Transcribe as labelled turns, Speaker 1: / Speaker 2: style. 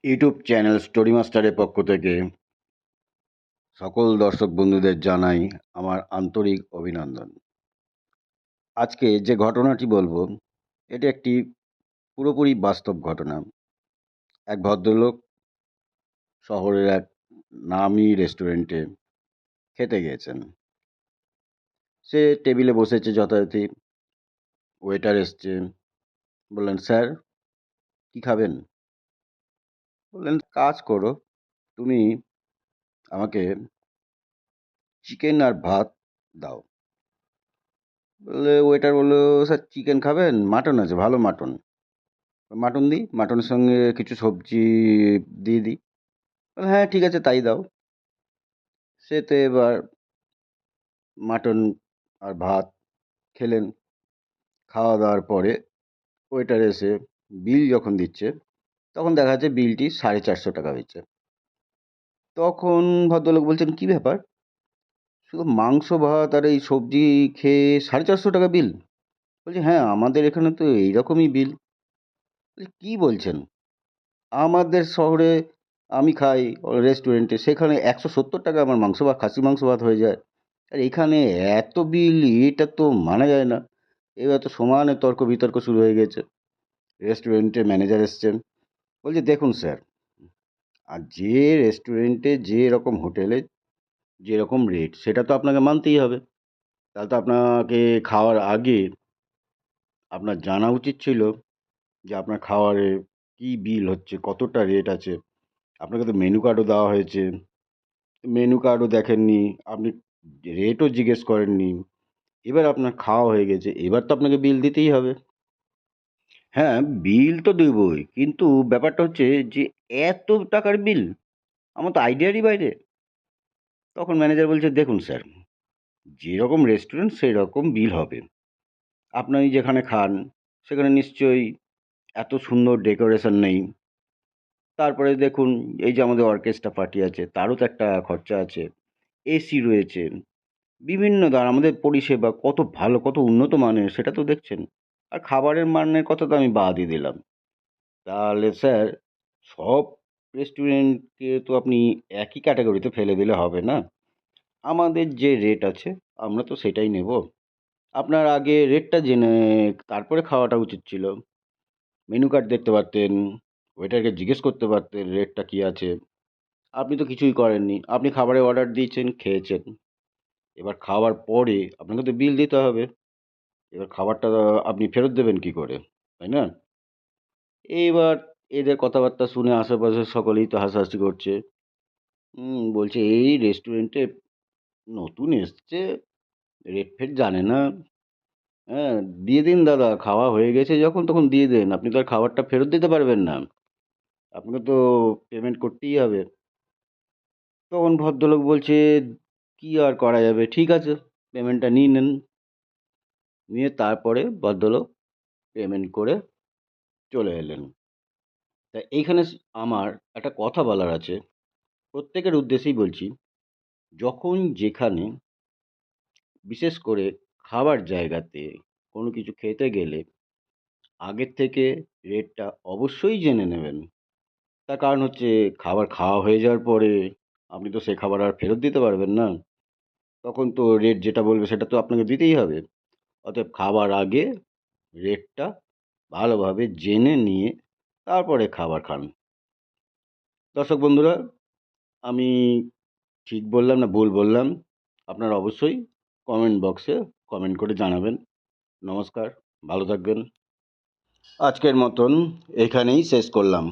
Speaker 1: YouTube channel story মাস্টারের পক্ষ থেকে সকল দর্শক বন্ধুদের জানাই আমার আন্তরিক অভিনন্দন। আজকে যে ঘটনাটি বলবো এটি একটি পুরোপুরি বাস্তব ঘটনা। এক ভদ্রলোক শহরের এক নামী রেস্টুরেন্টে খেতে গিয়েছেন। সে টেবিলে বসেছে, যথারীতি ওয়েটার এসছে। বললেন, স্যার কি খাবেন? বললেন, কাজ করো, তুমি আমাকে চিকেন আর ভাত দাও। বললে ওয়েটার বললো, স্যার চিকেন খাবেন? মাটন আছে, ভালো মাটন। মাটন দিই, মাটনের সঙ্গে কিছু সবজি দিয়ে দিই। বললো, হ্যাঁ ঠিক আছে তাই দাও। সে তো এবার মাটন আর ভাত খেলেন। খাওয়া দাওয়ার পরে ওয়েটার এসে বিল যখন দিচ্ছে, তখন দেখা যাচ্ছে বিলটি 450 টাকা হয়েছে। তখন ভদ্রলোক বলছেন, কি ব্যাপার, শুধু মাংস ভাত আর এই সবজি খেয়ে 450 টাকা বিল? বলছে, হ্যাঁ আমাদের এখানে তো এইরকমই বিল। বলছে, কি বলছেন? আমাদের শহরে আমি খাই রেস্টুরেন্টে, সেখানে 170 টাকা আমার মাংস ভাত, খাসি মাংস ভাত হয়ে যায়, আর এখানে এত বিল? এটা তো মানা যায় না। এবার তো সমানে তর্ক বিতর্ক শুরু হয়ে গেছে। রেস্টুরেন্টে ম্যানেজার এসছেন, বলছে, দেখুন স্যার, আর যে রেস্টুরেন্টে যে রকম হোটেলে যেরকম রেট সেটা তো আপনাকে মানতেই হবে। তাহলে তো আপনাকে খাওয়ার আগে আপনার জানা উচিত ছিল যে আপনার খাওয়ারে কি বিল হচ্ছে, কতটা রেট আছে। আপনাকে তো মেনু কার্ডও দেওয়া হয়েছে, মেনু কার্ডও দেখেননি, আপনি রেটও জিজ্ঞেস করেননি। এবার আপনার খাওয়া হয়ে গেছে, এবার তো আপনাকে বিল দিতেই হবে। হ্যাঁ, বিল তো দেবই, কিন্তু ব্যাপারটা হচ্ছে যে এত টাকার বিল আমার তো আইডিয়ারই বাইরে। তখন ম্যানেজার বলছে, দেখুন স্যার, যেরকম রেস্টুরেন্ট সেই রকম বিল হবে। আপনি যেখানে খান সেখানে নিশ্চয়ই এত সুন্দর ডেকোরেশন নেই। তারপরে দেখুন, এই যে আমাদের অর্কেস্ট্রা পার্টি আছে, তারও তো একটা খরচা আছে। এসি রয়েছে, বিভিন্ন আমাদের পরিষেবা কত ভালো, কত উন্নত মানের সেটা তো দেখছেন। আর খাবারের মানের কথা তো আমি বাদই দিলাম। তাহলে স্যার, সব রেস্টুরেন্টকে তো আপনি একই ক্যাটাগরিতে ফেলে দিলে হবে না। আমাদের যে রেট আছে আমরা তো সেটাই নেব। আপনার আগে রেটটা জেনে তারপরে খাওয়াটা উচিত ছিল। মেনু কার্ড দেখতে পারতেন, ওয়েটারকে জিজ্ঞেস করতে পারতেন রেটটা কী আছে। আপনি তো কিছুই করেননি, আপনি খাবারের অর্ডার দিয়েছেন, খেয়েছেন। এবার খাওয়ার পরে আপনাকে তো বিল দিতে হবে। এবার খাবারটা আপনি ফেরত দেবেন কি করে, তাই না? এইবার এদের কথাবার্তা শুনে আশেপাশের সকলেই তো হাসাহাসি করছে। বলছে, এই রেস্টুরেন্টে নতুন এসছে, রেট ফেট জানে না। হ্যাঁ, দিয়ে দিন দাদা, খাওয়া হয়ে গেছে যখন তখন দিয়ে দেন, আপনি তো আর খাবারটা ফেরত দিতে পারবেন না, আপনাকে তো পেমেন্ট করতেই হবে। তখন ভদ্রলোক বলছে, কি আর করা যাবে, ঠিক আছে পেমেন্টটা নিয়ে নেন। নিয়ে তারপরে ভদ্রলোক পেমেন্ট করে চলে এলেন। তা এইখানে আমার একটা কথা বলার আছে, প্রত্যেকের উদ্দেশ্যেই বলছি। যখন যেখানে, বিশেষ করে খাবার জায়গাতে কোনো কিছু খেতে গেলে আগের থেকে রেটটা অবশ্যই জেনে নেবেন। তার কারণ হচ্ছে, খাবার খাওয়া হয়ে যাওয়ার পরে আপনি তো সে খাবার আর ফেরত দিতে পারবেন না। তখন তো রেট যেটা বলবে সেটা তো আপনাকে দিতেই হবে। অতএব খাবার আগে রেটটা ভালোভাবে জেনে নিয়ে তারপরে খাবার খান। দর্শক বন্ধুরা, আমি ঠিক বললাম না ভুল বললাম, আপনারা অবশ্যই কমেন্ট বক্সে কমেন্ট করে জানাবেন। নমস্কার, ভালো থাকবেন। আজকের মতন এখানেই শেষ করলাম।